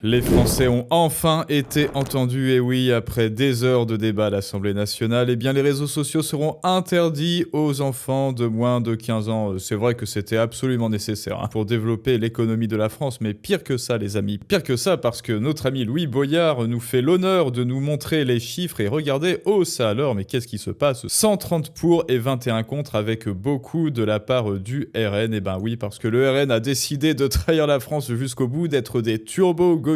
Les Français ont enfin été entendus, et oui, après des heures de débat à l'Assemblée nationale, eh bien les réseaux sociaux seront interdits aux enfants de moins de 15 ans. C'est vrai que c'était absolument nécessaire pour développer l'économie de la France, mais pire que ça les amis, pire que ça parce que notre ami Louis Boyard nous fait l'honneur de nous montrer les chiffres et regardez, oh ça alors, mais qu'est-ce qui se passe? 130 pour et 21 contre avec beaucoup de la part du RN, et ben oui, parce que le RN a décidé de trahir la France jusqu'au bout, d'être des turbo-gauchistes,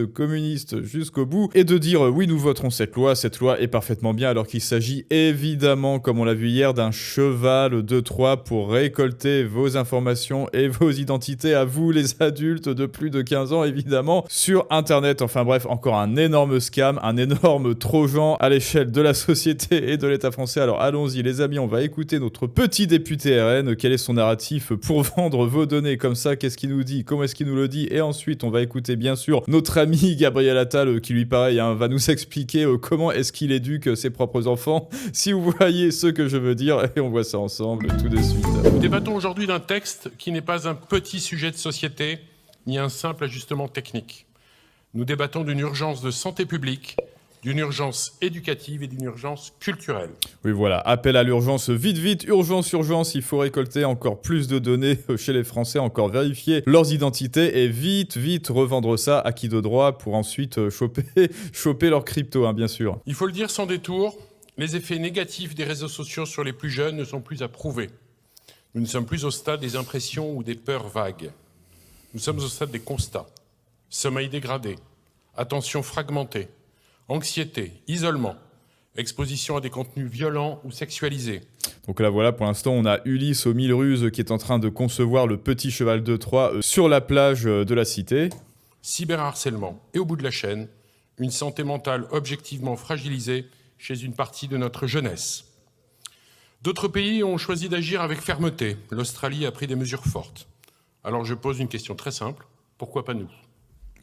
communistes jusqu'au bout, et de dire oui nous voterons cette loi est parfaitement bien, alors qu'il s'agit évidemment, comme on l'a vu hier, d'un cheval de Troie pour récolter vos informations et vos identités à vous les adultes de plus de 15 ans évidemment, sur internet. Enfin bref, encore un énorme scam, un énorme trojan à l'échelle de la société et de l'État français. Alors allons-y les amis, on va écouter notre petit député RN, quel est son narratif pour vendre vos données comme ça, qu'est-ce qu'il nous dit, comment est-ce qu'il nous le dit, et ensuite on va écouter bien sûr notre ami Gabriel Attal qui lui pareil va nous expliquer comment est-ce qu'il éduque ses propres enfants, si vous voyez ce que je veux dire, et on voit ça ensemble tout de suite. Nous débattons aujourd'hui d'un texte qui n'est pas un petit sujet de société, ni un simple ajustement technique. Nous débattons d'une urgence de santé publique, d'une urgence éducative et d'une urgence culturelle. Oui voilà, appel à l'urgence, vite vite, urgence, il faut récolter encore plus de données chez les Français, encore vérifier leurs identités et vite revendre ça à qui de droit pour ensuite choper leur crypto bien sûr. Il faut le dire sans détour, les effets négatifs des réseaux sociaux sur les plus jeunes ne sont plus à prouver. Nous ne sommes plus au stade des impressions ou des peurs vagues. Nous sommes au stade des constats. Sommeil dégradé, attention fragmentée, anxiété, isolement, exposition à des contenus violents ou sexualisés. Donc là voilà, pour l'instant on a Ulysse aux 1000 ruses qui est en train de concevoir le petit cheval de Troie sur la plage de la cité. Cyberharcèlement et au bout de la chaîne, une santé mentale objectivement fragilisée chez une partie de notre jeunesse. D'autres pays ont choisi d'agir avec fermeté. L'Australie a pris des mesures fortes. Alors je pose une question très simple, pourquoi pas nous?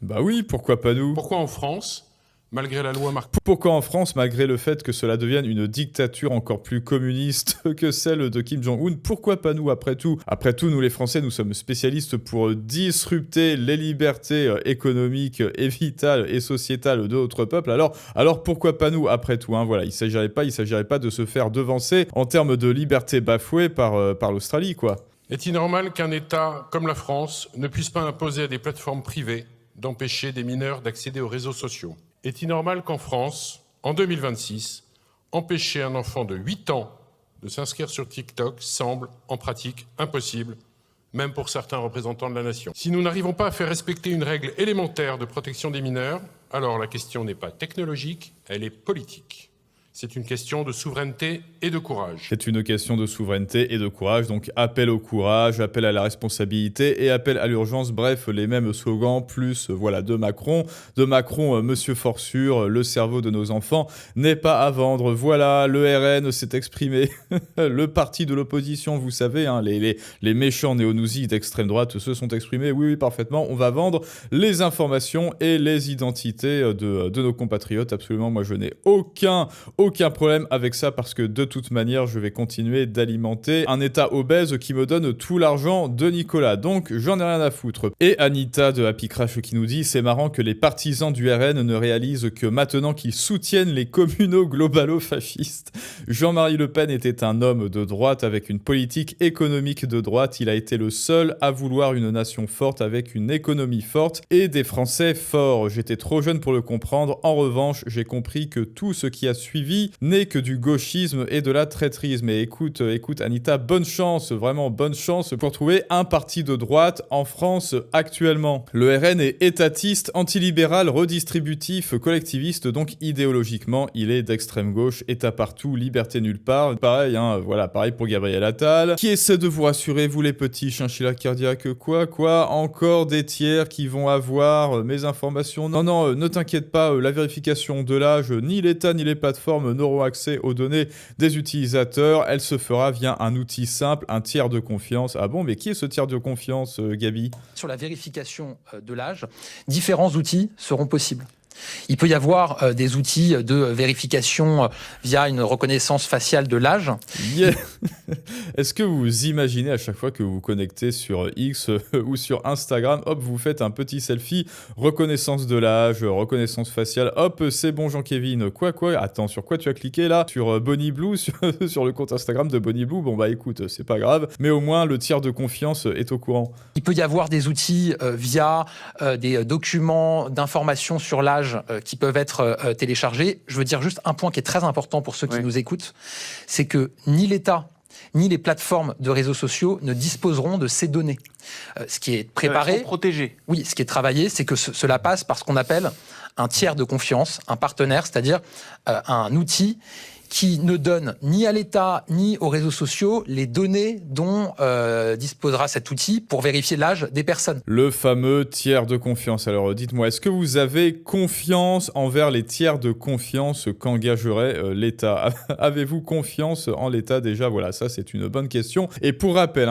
Bah oui, pourquoi pas nous? Pourquoi en France, malgré la loi Pourquoi en France, malgré le fait que cela devienne une dictature encore plus communiste que celle de Kim Jong-un, pourquoi pas nous après tout? Après tout, nous les Français, nous sommes spécialistes pour disrupter les libertés économiques et vitales et sociétales de notre peuple. Alors pourquoi pas nous après tout voilà, il s'agirait pas de se faire devancer en termes de liberté bafouée par l'Australie, quoi. Est-il normal qu'un État comme la France ne puisse pas imposer à des plateformes privées d'empêcher des mineurs d'accéder aux réseaux sociaux? Est-il normal qu'en France, en 2026, empêcher un enfant de 8 ans de s'inscrire sur TikTok semble, en pratique, impossible, même pour certains représentants de la nation? Si nous n'arrivons pas à faire respecter une règle élémentaire de protection des mineurs, alors la question n'est pas technologique, elle est politique. C'est une question de souveraineté et de courage. C'est une question de souveraineté et de courage, donc appel au courage, appel à la responsabilité et appel à l'urgence, bref, les mêmes slogans, plus voilà, de Macron, Monsieur Forsure, le cerveau de nos enfants n'est pas à vendre. Voilà, le RN s'est exprimé, le parti de l'opposition, vous savez, les méchants néo-nazis d'extrême droite se sont exprimés, oui, parfaitement, on va vendre les informations et les identités de nos compatriotes, absolument, moi je n'ai aucun problème avec ça parce que de toute manière, je vais continuer d'alimenter un état obèse qui me donne tout l'argent de Nicolas. Donc, j'en ai rien à foutre. Et Anita de Happy Crash qui nous dit « C'est marrant que les partisans du RN ne réalisent que maintenant qu'ils soutiennent les communaux globalo-fascistes. Jean-Marie Le Pen était un homme de droite avec une politique économique de droite. Il a été le seul à vouloir une nation forte avec une économie forte et des Français forts. J'étais trop jeune pour le comprendre. En revanche, j'ai compris que tout ce qui a suivi n'est que du gauchisme et de la traîtrise. Mais écoute Anita, bonne chance, vraiment bonne chance pour trouver un parti de droite en France actuellement. Le RN est étatiste, antilibéral, redistributif, collectiviste, donc idéologiquement, il est d'extrême gauche, État partout, liberté nulle part. Pareil, voilà, pareil pour Gabriel Attal, qui essaie de vous rassurer, vous les petits chinchillas cardiaques, quoi, encore des tiers qui vont avoir mes informations. Non, ne t'inquiète pas, la vérification de l'âge, ni l'État ni les plateformes n'auront accès aux données des utilisateurs. Elle se fera via un outil simple, un tiers de confiance. Ah bon, mais qui est ce tiers de confiance, Gabi? Sur la vérification de l'âge, différents outils seront possibles. Il peut y avoir des outils de vérification via une reconnaissance faciale de l'âge. Yeah. Est-ce que vous imaginez à chaque fois que vous vous connectez sur X ou sur Instagram, hop, vous faites un petit selfie, reconnaissance de l'âge, reconnaissance faciale, hop, c'est bon Jean-Kévin, quoi, attends, sur quoi tu as cliqué là? Sur Bonnie Blue, sur le compte Instagram de Bonnie Blue, bon bah écoute, c'est pas grave, mais au moins le tiers de confiance est au courant. Il peut y avoir des outils via des documents d'information sur l'âge qui peuvent être téléchargés. Je veux dire juste un point qui est très important pour ceux qui nous écoutent, c'est que ni l'État ni les plateformes de réseaux sociaux ne disposeront de ces données. Ce qui est préparé, protégé. Oui, ce qui est travaillé, c'est que cela passe par ce qu'on appelle un tiers de confiance, un partenaire, c'est-à-dire un outil qui ne donne ni à l'État ni aux réseaux sociaux les données dont disposera cet outil pour vérifier l'âge des personnes. Le fameux tiers de confiance. Alors dites-moi, est-ce que vous avez confiance envers les tiers de confiance qu'engagerait l'État? Avez-vous confiance en l'État déjà? Voilà, ça c'est une bonne question. Et pour rappel,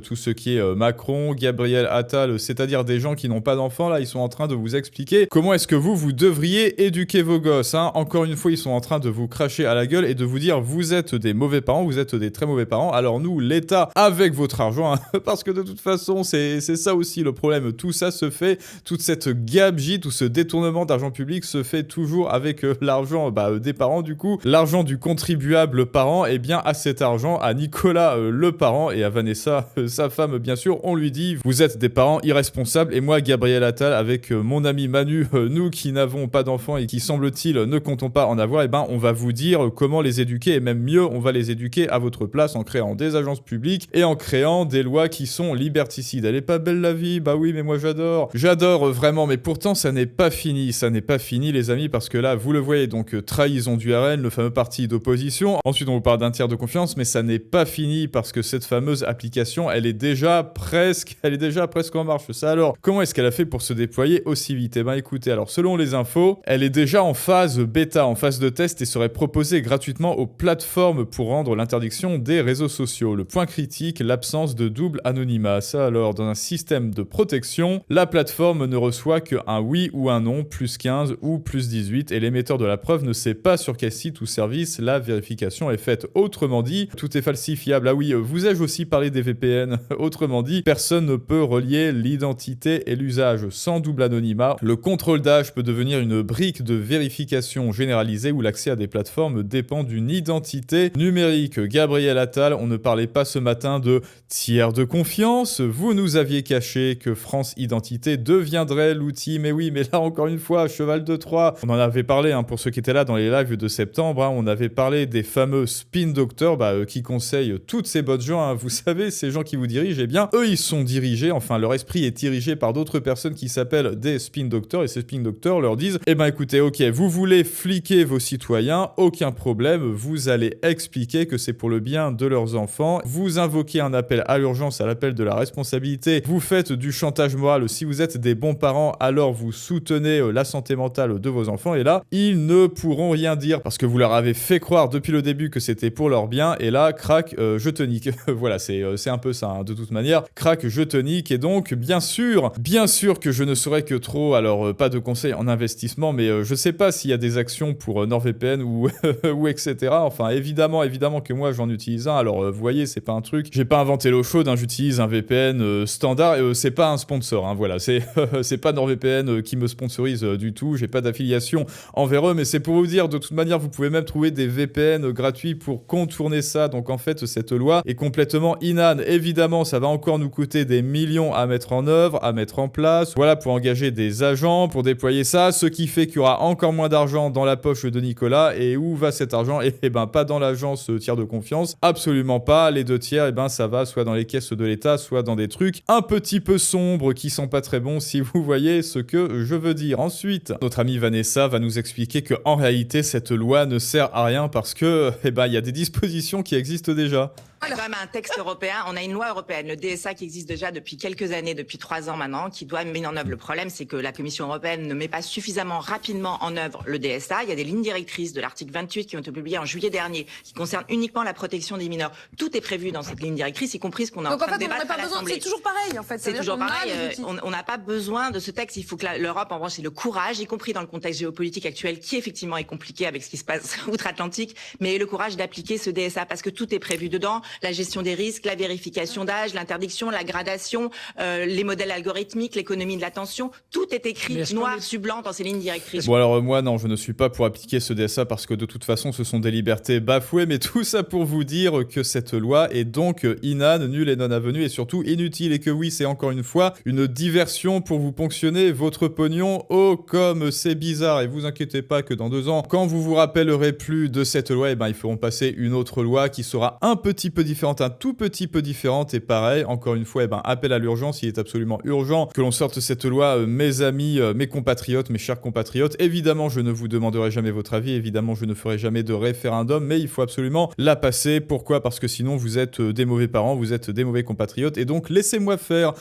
tout ce qui est Macron, Gabriel Attal, c'est-à-dire des gens qui n'ont pas d'enfants, là, ils sont en train de vous expliquer comment est-ce que vous devriez éduquer vos gosses. Encore une fois, ils sont en train de vous cracher à la gueule et de vous dire vous êtes des mauvais parents, vous êtes des très mauvais parents. Alors nous, l'État, avec votre argent, parce que de toute façon, c'est ça aussi le problème. Tout ça se fait, toute cette gabegie, tout ce détournement d'argent public se fait toujours avec l'argent des parents du coup. L'argent du contribuable parent, et bien à cet argent, à Nicolas le parent et à Vanessa, sa femme bien sûr, on lui dit vous êtes des parents irresponsables. Et moi, Gabriel Attal, avec mon ami Manu, nous qui n'avons pas d'enfants et qui semble-t-il ne comptons pas en avoir, on va vous dire comment les éduquer, et même mieux, on va les éduquer à votre place en créant des agences publiques et en créant des lois qui sont liberticides. Elle est pas belle la vie? Bah oui, mais moi j'adore vraiment, mais pourtant ça n'est pas fini les amis, parce que là, vous le voyez, donc trahison du RN, le fameux parti d'opposition. Ensuite, on vous parle d'un tiers de confiance, mais ça n'est pas fini parce que cette fameuse application, elle est déjà presque en marche. Ça alors, comment est-ce qu'elle a fait pour se déployer aussi vite? Écoutez, alors selon les infos, elle est déjà en phase bêta, en phase de test et serait proposée gratuitement aux plateformes pour rendre l'interdiction des réseaux sociaux. Le point critique, l'absence de double anonymat. Ça alors, dans un système de protection, la plateforme ne reçoit qu'un oui ou un non, plus 15 ou plus 18, et l'émetteur de la preuve ne sait pas sur quel site ou service la vérification est faite. Autrement dit, tout est falsifiable. Ah oui, vous ai-je aussi parlé des VPN? Autrement dit, personne ne peut relier l'identité et l'usage. Sans double anonymat, le contrôle d'âge peut devenir une brique de vérification généralisée où l'accès à des plateformes dépend d'une identité numérique. Gabriel Attal, on ne parlait pas ce matin de tiers de confiance. Vous nous aviez caché que France Identité deviendrait l'outil. Mais oui, mais là encore une fois, cheval de Troie. On en avait parlé pour ceux qui étaient là dans les lives de septembre. On avait parlé des fameux spin doctors qui conseillent toutes ces bonnes gens. Vous savez, ces gens qui vous dirigent, eux ils sont dirigés, enfin leur esprit est dirigé par d'autres personnes qui s'appellent des spin doctors, et ces spin doctors leur disent écoutez, ok, vous voulez fliquer vos citoyens, aucun problème, vous allez expliquer que c'est pour le bien de leurs enfants, vous invoquez un appel à l'urgence, à l'appel de la responsabilité, vous faites du chantage moral, si vous êtes des bons parents, alors vous soutenez la santé mentale de vos enfants, et là, ils ne pourront rien dire, parce que vous leur avez fait croire depuis le début que c'était pour leur bien, et là, crac, je te nique. Voilà, c'est un peu ça, de toute manière, crac, je te nique, et donc, bien sûr que je ne saurais que trop, alors pas de conseils en investissement, mais je sais pas s'il y a des actions pour NordVPN ou etc. Enfin, évidemment que moi, j'en utilise un. Alors, vous voyez, c'est pas un truc. J'ai pas inventé l'eau chaude, j'utilise un VPN standard. C'est pas un sponsor, voilà. C'est pas NordVPN qui me sponsorise du tout. J'ai pas d'affiliation envers eux, mais c'est pour vous dire, de toute manière, vous pouvez même trouver des VPN gratuits pour contourner ça. Donc, en fait, cette loi est complètement inane. Évidemment, ça va encore nous coûter des millions à mettre en œuvre, à mettre en place. Voilà, pour engager des agents, pour déployer ça. Ce qui fait qu'il y aura encore moins d'argent dans la poche de Nicolas. Et où va cet argent? Pas dans l'agence tiers de confiance, absolument pas. Les 2 tiers, ça va soit dans les caisses de l'État, soit dans des trucs un petit peu sombres qui sont pas très bons, si vous voyez ce que je veux dire. Ensuite, notre amie Vanessa va nous expliquer que en réalité, cette loi ne sert à rien parce que, il y a des dispositions qui existent déjà. Il y a quand même un texte européen, on a une loi européenne, le DSA qui existe déjà depuis quelques années, depuis 3 ans maintenant, qui doit mettre en œuvre. Le problème, c'est que la Commission européenne ne met pas suffisamment rapidement en œuvre le DSA. Il y a des lignes directrices de l'article 28 qui ont été publiées en juillet dernier, qui concernent uniquement la protection des mineurs. Tout est prévu dans cette ligne directrice, y compris ce qu'on est en train de débattre à l'Assemblée. C'est toujours pareil, en fait. C'est toujours pareil. On n'a pas besoin de ce texte. Il faut que l'Europe, en revanche, ait le courage, y compris dans le contexte géopolitique actuel, qui effectivement est compliqué avec ce qui se passe outre-Atlantique, mais ait le courage d'appliquer ce DSA parce que tout est prévu dedans. La gestion des risques, la vérification d'âge, l'interdiction, la gradation, les modèles algorithmiques, l'économie de l'attention, tout est écrit noir sur blanc dans ces lignes directrices. Bon alors moi non, je ne suis pas pour appliquer ce DSA parce que de toute façon ce sont des libertés bafouées, mais tout ça pour vous dire que cette loi est donc inane, nulle et non avenue et surtout inutile et que oui c'est encore une fois une diversion pour vous ponctionner votre pognon. Oh comme c'est bizarre et vous inquiétez pas que dans 2 ans, quand vous vous rappellerez plus de cette loi, eh ben ils feront passer une autre loi qui sera un petit peu différente, un tout petit peu différente et pareil, encore une fois, eh ben, appel à l'urgence, il est absolument urgent que l'on sorte cette loi, mes amis, mes compatriotes, mes chers compatriotes. Évidemment, je ne vous demanderai jamais votre avis, évidemment, je ne ferai jamais de référendum, mais il faut absolument la passer. Pourquoi? Parce que sinon, vous êtes des mauvais parents, vous êtes des mauvais compatriotes, et donc laissez-moi faire,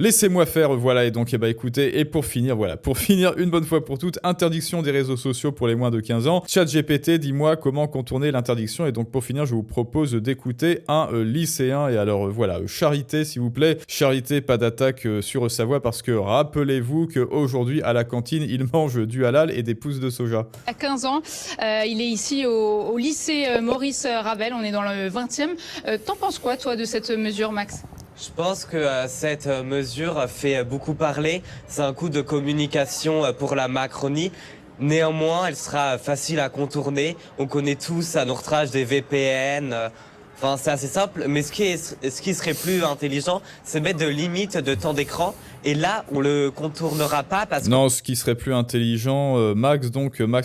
voilà, et donc, eh ben, écoutez, et pour finir, voilà, pour finir une bonne fois pour toutes, interdiction des réseaux sociaux pour les moins de 15 ans. ChatGPT, dis-moi comment contourner l'interdiction, et donc pour finir, je vous propose d'écouter un lycéen, et alors voilà, charité s'il vous plaît, charité, pas d'attaque sur sa voix parce que rappelez-vous qu'aujourd'hui à la cantine il mange du halal et des pousses de soja. À 15 ans, il est ici au lycée Maurice Ravel, on est dans le 20e. T'en penses quoi toi de cette mesure Max ? Je pense que cette mesure fait beaucoup parler, c'est un coup de communication pour la Macronie. Néanmoins, elle sera facile à contourner, on connaît tous à notre âge des VPN. Enfin, c'est assez simple, mais ce qui serait plus intelligent, c'est mettre de limites de temps d'écran. Et là, on le contournera pas parce que... Non, ce qui serait plus intelligent, Max,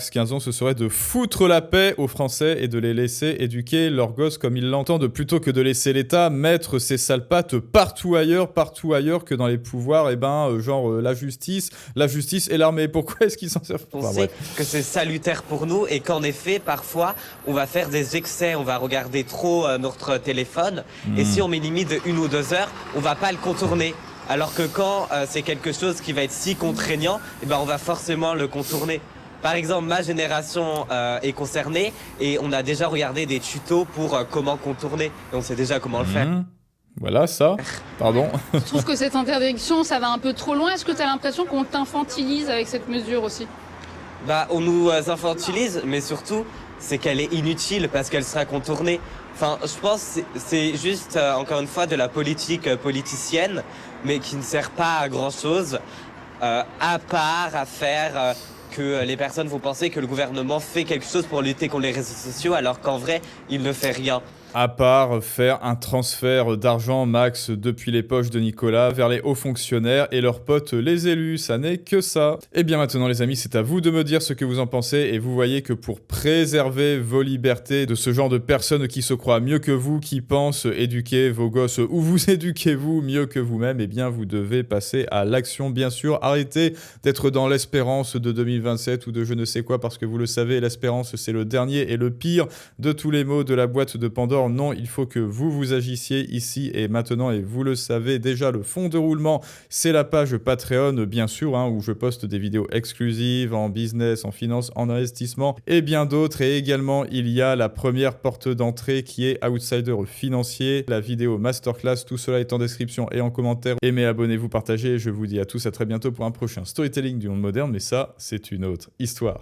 15 ans, ce serait de foutre la paix aux Français et de les laisser éduquer leurs gosses comme ils l'entendent, plutôt que de laisser l'État mettre ses sales pattes partout ailleurs que dans les pouvoirs, la justice et l'armée. Pourquoi est-ce qu'ils s'en servent? On sait que c'est salutaire pour nous et qu'en effet, parfois, on va faire des excès, on va regarder trop notre téléphone. Et si on met limite de 1 ou 2 heures, on va pas le contourner. Alors que quand c'est quelque chose qui va être si contraignant, eh ben on va forcément le contourner. Par exemple, ma génération est concernée et on a déjà regardé des tutos pour comment contourner. Et on sait déjà comment le faire. Voilà ça, pardon. Je trouve que cette interdiction, ça va un peu trop loin. Est-ce que tu as l'impression qu'on t'infantilise avec cette mesure aussi ? Bah, on nous infantilise, mais surtout, c'est qu'elle est inutile parce qu'elle sera contournée. Enfin, je pense que c'est juste, encore une fois, de la politique politicienne, mais qui ne sert pas à grand-chose, à part à faire que les personnes vont penser que le gouvernement fait quelque chose pour lutter contre les réseaux sociaux, alors qu'en vrai, il ne fait rien. À part faire un transfert d'argent max depuis les poches de Nicolas vers les hauts fonctionnaires et leurs potes les élus, ça n'est que ça. Et bien maintenant les amis, c'est à vous de me dire ce que vous en pensez et vous voyez que pour préserver vos libertés de ce genre de personnes qui se croient mieux que vous, qui pensent éduquer vos gosses ou vous éduquez-vous mieux que vous-même, eh bien vous devez passer à l'action bien sûr. Arrêtez d'être dans l'espérance de 2027 ou de je ne sais quoi parce que vous le savez, l'espérance c'est le dernier et le pire de tous les maux de la boîte de Pandore. Non, il faut que vous agissiez ici et maintenant et vous le savez déjà, le fond de roulement, c'est la page Patreon bien sûr, où je poste des vidéos exclusives en business, en finance, en investissement et bien d'autres. Et également, il y a la première porte d'entrée qui est Outsider financier, la vidéo masterclass, tout cela est en description et en commentaire. Aimez, abonnez-vous, partagez et je vous dis à tous à très bientôt pour un prochain storytelling du monde moderne, mais ça, c'est une autre histoire.